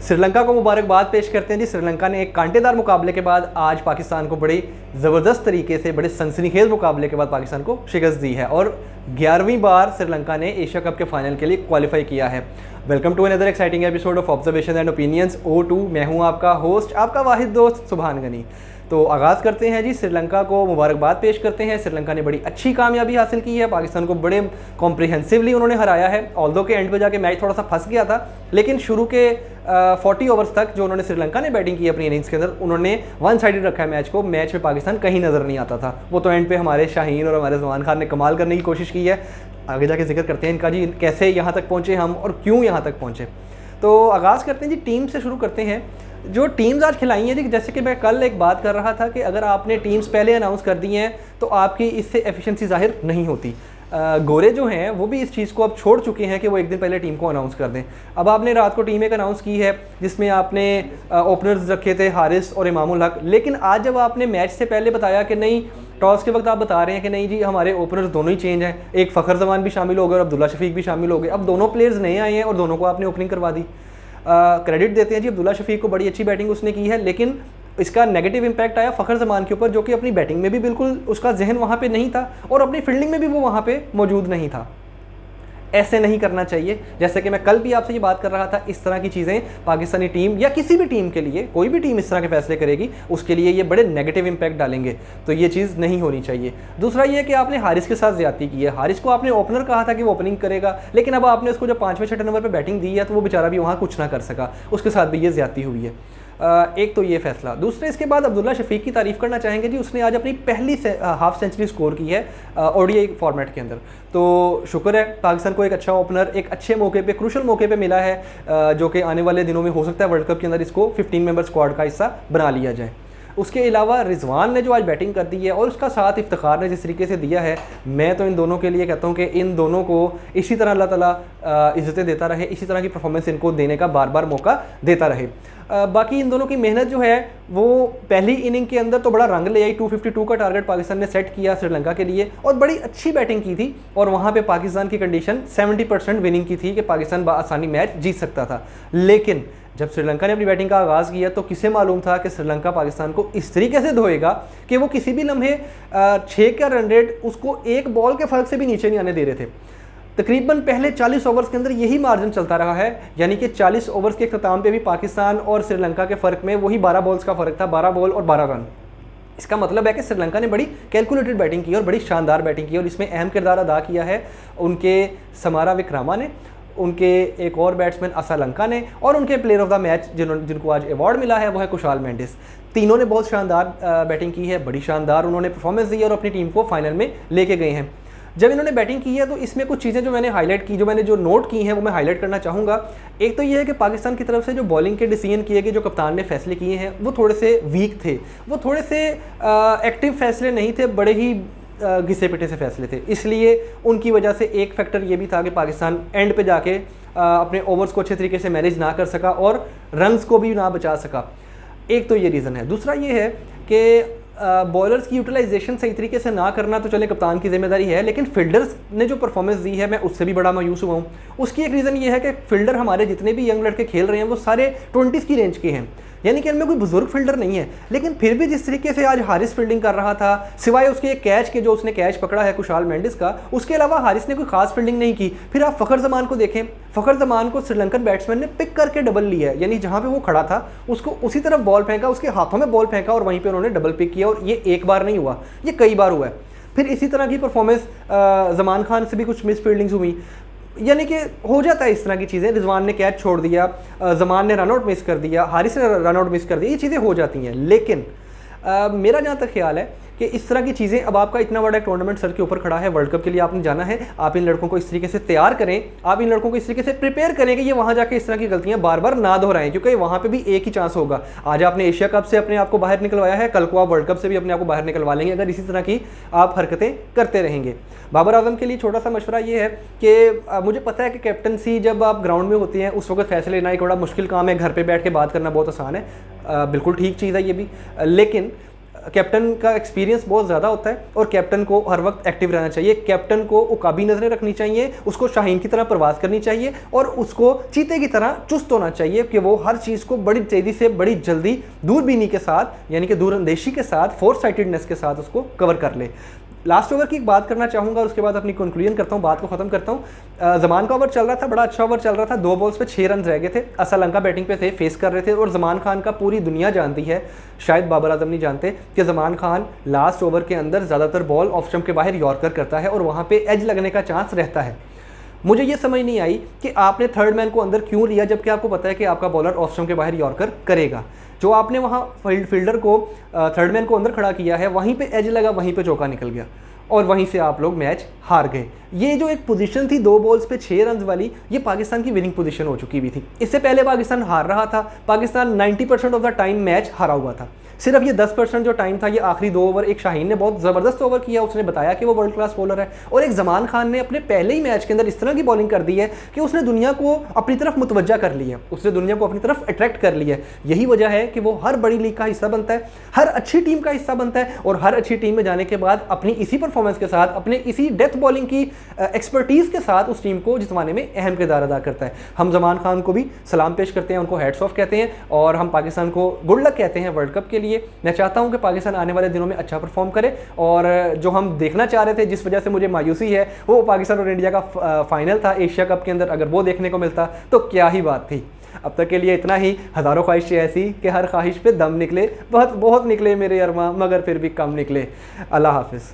श्रीलंका को मुबारकबाद पेश करते हैं जी। श्रीलंका ने एक कांटेदार मुकाबले के बाद आज पाकिस्तान को बड़ी ज़बरदस्त तरीके से, बड़े सनसनीखेज मुकाबले के बाद पाकिस्तान को शिकस्त दी है और 11वीं बार श्रीलंका ने एशिया कप के फाइनल के लिए क्वालिफाई किया है। Welcome to another exciting episode of observation and opinions O2। मैं हूं आपका होस्ट, आपका वाहिद दोस्त सुभान गनी। तो आगाज़ करते हैं जी। श्रीलंका को मुबारकबाद पेश करते हैं। श्रीलंका ने बड़ी अच्छी कामयाबी हासिल की है, पाकिस्तान को बड़े कॉम्प्रिहेंसिवली उन्होंने हराया है। ऑल्दो के एंड पे जाके मैच थोड़ा सा फंस गया था, लेकिन शुरू के 40 ओवर्स तक जो उन्होंने श्रीलंका ने बैटिंग की अपनी इनिंग्स के अंदर, उन्होंने वन साइडेड रखा है मैच को। मैच में पाकिस्तान कहीं नज़र नहीं आता था। वो तो एंड पे हमारे शाहीन और हमारे जमान खान ने कमाल करने की कोशिश की है। आगे जाके जिक्र करते हैं इनका जी, कैसे यहाँ तक पहुँचे हम और क्यों यहाँ तक पहुँचे। तो आगाज़ करते हैं जी, टीम से शुरू करते हैं। जो टीम्स आज खिलाई हैं जी, जैसे कि मैं कल एक बात कर रहा था कि अगर आपने टीम्स पहले अनाउंस कर दी हैं तो आपकी इससे एफिशिएंसी जाहिर नहीं होती। गोरे जो हैं वो भी इस चीज़ को अब छोड़ चुके हैं कि वो एक दिन पहले टीम को अनाउंस कर दें। अब आपने रात को टीम एक अनाउंस की है जिसमें आपने ओपनर्स रखे थे हारिस और इमामुल हक, लेकिन आज जब आपने मैच से पहले बताया कि नहीं, टॉस के वक्त आप बता रहे हैं कि नहीं जी हमारे ओपनर्स दोनों ही चेंज हैं, एक फ़खर जमान भी शामिल हो गए और अब्दुल्ला शफीक भी शामिल हो गए। अब दोनों प्लेयर्स नए आए हैं और दोनों को आपने ओपनिंग करवा दी। क्रेडिट देते हैं जी अब्दुल्ला शफीक को, बड़ी अच्छी बैटिंग उसने की है, लेकिन इसका नेगेटिव इंपैक्ट आया फ़खर जमान के ऊपर, जो कि अपनी बैटिंग में भी बिल्कुल उसका जहन वहाँ पे नहीं था और अपनी फील्डिंग में भी वो वहाँ पे मौजूद नहीं था। ऐसे नहीं करना चाहिए। जैसे कि मैं कल भी आपसे ये बात कर रहा था, इस तरह की चीज़ें पाकिस्तानी टीम या किसी भी टीम के लिए, कोई भी टीम इस तरह के फैसले करेगी उसके लिए ये बड़े नेगेटिव इंपैक्ट डालेंगे, तो ये चीज़ नहीं होनी चाहिए। दूसरा ये है कि आपने हारिस के साथ ज़्यादती की है। हारिस को आपने ओपनर कहा था कि वो ओपनिंग करेगा, लेकिन अब आपने उसको जब 5वें-6वें नंबर पर बैटिंग दी है तो वो बेचारा भी वहाँ कुछ ना कर सका, उसके साथ भी ये ज़्यादती हुई है। एक तो ये फैसला। दूसरे, इसके बाद अब्दुल्ला शफीक की तारीफ़ करना चाहेंगे जी, उसने आज अपनी पहली हाफ सेंचुरी स्कोर की है ODI फॉर्मेट के अंदर। तो शुक्र है पाकिस्तान को एक अच्छा ओपनर एक अच्छे मौके पे, क्रूशल मौके पे मिला है, जो कि आने वाले दिनों में हो सकता है वर्ल्ड कप के अंदर इसको 15 मेंबर स्क्वाड का हिस्सा बना लिया जाए। उसके अलावा रिजवान ने जो आज बैटिंग कर दी है और उसका साथ इफ्तिखार ने जिस तरीके से दिया है, मैं तो इन दोनों के लिए कहता हूँ कि इन दोनों को इसी तरह अल्लाह ताला इज़्ज़तें देता रहे, इसी तरह की परफॉर्मेंस इनको देने का बार बार मौका देता रहे। बाकी इन दोनों की मेहनत जो है वो पहली इनिंग के अंदर तो बड़ा रंग ले आई। 252 का टारगेट पाकिस्तान ने सेट किया श्रीलंका के लिए और बड़ी अच्छी बैटिंग की थी, और वहाँ पे पाकिस्तान की कंडीशन 70% विनिंग की थी कि पाकिस्तान बासानी मैच जीत सकता था। लेकिन जब श्रीलंका ने अपनी बैटिंग का आगाज़ किया तो किसे मालूम था कि श्रीलंका पाकिस्तान को इस तरीके से धोएगा कि वो किसी भी लम्हे 6 का रन रेट उसको एक बॉल के फ़र्क से भी नीचे नहीं आने दे रहे थे। तकरीबन पहले 40 ओवर्स के अंदर यही मार्जिन चलता रहा है, यानी कि 40 ओवर्स के अख्ताम पे भी पाकिस्तान और श्रीलंका के फ़र्क में वही 12 बॉल्स का फ़र्क था, 12 बॉल और 12 रन। इसका मतलब है कि श्रीलंका ने बड़ी कैलकुलेटेड बैटिंग की और बड़ी शानदार बैटिंग की, और इसमें अहम किरदार अदा किया है उनके समारा विक्रामा ने, उनके एक और बैट्समैन असालंका ने, और उनके प्लेयर ऑफ द मैच जिनको आज अवार्ड मिला है वो है कुशाल मेंडिस। तीनों ने बहुत शानदार बैटिंग की है, बड़ी शानदार उन्होंने परफॉर्मेंस दी और अपनी टीम को फाइनल में लेके गए हैं। जब इन्होंने बैटिंग की है तो इसमें कुछ चीज़ें जो मैंने हाईलाइट की, जो मैंने जो नोट की हैं वो मैं हाईलाइट करना चाहूँगा। एक तो ये है कि पाकिस्तान की तरफ से जो बॉलिंग के डिसीजन किए गए, जो कप्तान ने फैसले किए हैं वो थोड़े से वीक थे, वो थोड़े से एक्टिव फैसले नहीं थे, बड़े ही घिसे पिटे से फैसले थे। इसलिए उनकी वजह से एक फैक्टर ये भी था कि पाकिस्तान एंड पे जाके अपने ओवर्स को अच्छे तरीके से मैनेज ना कर सका और रन्स को भी ना बचा सका। एक तो ये रीज़न है। दूसरा ये है कि बॉलर्स की यूटिलाइजेशन सही तरीके से ना करना तो चले कप्तान की जिम्मेदारी है, लेकिन फील्डर्स ने जो परफॉर्मेंस दी है मैं उससे भी बड़ा मायूस हुआ हूँ। उसकी एक रीज़न ये है कि फील्डर हमारे जितने भी यंग लड़के खेल रहे हैं वो सारे 20s की रेंज के हैं, यानी कि इनमें कोई बुजुर्ग फील्डर नहीं है। लेकिन फिर भी जिस तरीके से आज हारिस फील्डिंग कर रहा था, सिवाय उसके एक कैच के जो उसने कैच पकड़ा है कुशाल मेंडिस का, उसके अलावा हारिस ने कोई खास फील्डिंग नहीं की। फिर आप फ़खर जमान को देखें, फ़खर जमान को श्रीलंकन बैट्समैन ने पिक करके डबल लिया है, यानी जहाँ पे वो खड़ा था उसको उसी तरफ बॉल फेंका, उसके हाथों में बॉल फेंका और वहीं पर उन्होंने डबल पिक किया। और ये एक बार नहीं हुआ, ये कई बार हुआ है। फिर इसी तरह की परफॉर्मेंस जमान खान से भी कुछ मिस फील्डिंग्स हुई, यानी कि हो जाता है इस तरह की चीज़ें। रिजवान ने कैच छोड़ दिया, जमान ने रनआउट मिस कर दिया, हारिस ने रनआउट मिस कर दिया, ये चीज़ें हो जाती हैं। लेकिन मेरा जहाँ तक ख्याल है कि इस तरह की चीज़ें, अब आपका इतना बड़ा एक टूर्नामेंट सर के ऊपर खड़ा है, वर्ल्ड कप के लिए आपने जाना है, आप इन लड़कों को इस तरीके से तैयार करें, आप इन लड़कों को इस तरीके से प्रिपेयर करें कि ये वहाँ जाके इस तरह की गलतियाँ बार बार ना दोहराएं, क्योंकि वहाँ पे भी एक ही चांस होगा। आज आपने एशिया कप से अपने आप को बाहर निकलवाया है, कल को आप वर्ल्ड कप से भी अपने आप को बाहर निकलवा लेंगे अगर इसी तरह की आप हरकतें करते रहेंगे। बाबर आजम के लिए छोटा सा मशवरा ये है कि मुझे पता है कि कैप्टनसी जब आप ग्राउंड में होती हैं उस वक्त फैसले लेना एक बड़ा मुश्किल काम है, घर पर बैठ के बात करना बहुत आसान है, बिल्कुल ठीक चीज़ है ये भी। लेकिन कैप्टन का एक्सपीरियंस बहुत ज़्यादा होता है और कैप्टन को हर वक्त एक्टिव रहना चाहिए, कैप्टन को उकाबी नज़रें रखनी चाहिए, उसको शाहीन की तरह प्रवास करनी चाहिए और उसको चीते की तरह चुस्त होना चाहिए कि वो हर चीज़ को बड़ी तेज़ी से, बड़ी जल्दी, दूरबीनी के साथ, यानी कि दूरअंदेशी के साथ, फोर साइटेडनेस के साथ उसको कवर कर ले। लास्ट ओवर की एक बात करना चाहूँगा, उसके बाद अपनी कंक्लूजन करता हूँ, बात को ख़त्म करता हूँ। जमान का ओवर चल रहा था, बड़ा अच्छा ओवर चल रहा था, 2 बॉल्स पे 6 रन रह गए थे, श्रीलंका बैटिंग पे थे, फेस कर रहे थे और जमान खान का पूरी दुनिया जानती है, शायद बाबर आजम नहीं जानते कि जमान खान लास्ट ओवर के अंदर ज़्यादातर बॉल ऑफ स्टंप के बाहर यॉर्कर करता है और वहाँ पर एज लगने का चांस रहता है। मुझे ये समझ नहीं आई कि आपने थर्ड मैन को अंदर क्यों लिया जबकि आपको पता है कि आपका बॉलर ऑफ स्टंप के बाहर यॉर्कर करेगा। जो आपने वहाँ फील्डर को, थर्ड मैन को अंदर खड़ा किया है, वहीं पे एज लगा, वहीं पे चौका निकल गया और वहीं से आप लोग मैच हार गए। ये जो एक पोजीशन थी 2 बॉल्स पे 6 रन वाली, ये पाकिस्तान की विनिंग पोजीशन हो चुकी भी थी। इससे पहले पाकिस्तान हार रहा था, Pakistan 90% of the time match हारा हुआ था। सिर्फ ये 10% जो टाइम था, ये आखिरी 2 ओवर, एक शाहीन ने बहुत ज़बरदस्त ओवर किया, उसने बताया कि वो वर्ल्ड क्लास बॉलर है, और एक जमान खान ने अपने पहले ही मैच के अंदर इस तरह की बॉलिंग कर दी है कि उसने दुनिया को अपनी तरफ मुतवज्जा कर लिया, उसने दुनिया को अपनी तरफ अट्रैक्ट कर लिया। यही वजह है कि वो हर बड़ी लीग का हिस्सा बनता है, हर अच्छी टीम का हिस्सा बनता है और हर अच्छी टीम में जाने के बाद अपनी इसी परफॉर्मेंस के साथ, अपने इसी डेथ बॉलिंग की एक्सपर्टीज़ के साथ उस टीम को जितवाने में अहम किरदार अदा करता है। हम जमान खान को भी सलाम पेश करते हैं, उनको हैट्स ऑफ कहते हैं और हम पाकिस्तान को गुड लक कहते हैं वर्ल्ड कप के लिए। मैं चाहता हूं कि पाकिस्तान आने वाले दिनों में अच्छा परफॉर्म करे और जो हम देखना चाह रहे थे, जिस वजह से मुझे मायूसी है, वो पाकिस्तान और इंडिया का फाइनल था एशिया कप के अंदर, अगर वो देखने को मिलता तो क्या ही बात थी। अब तक के लिए इतना ही। हज़ारों ख्वाहिशें ऐसी कि हर ख्वाहिश पे दम निकले, बहुत बहुत निकले मेरे अरमा, मगर फिर भी कम निकले। अल्लाह हाफिज़।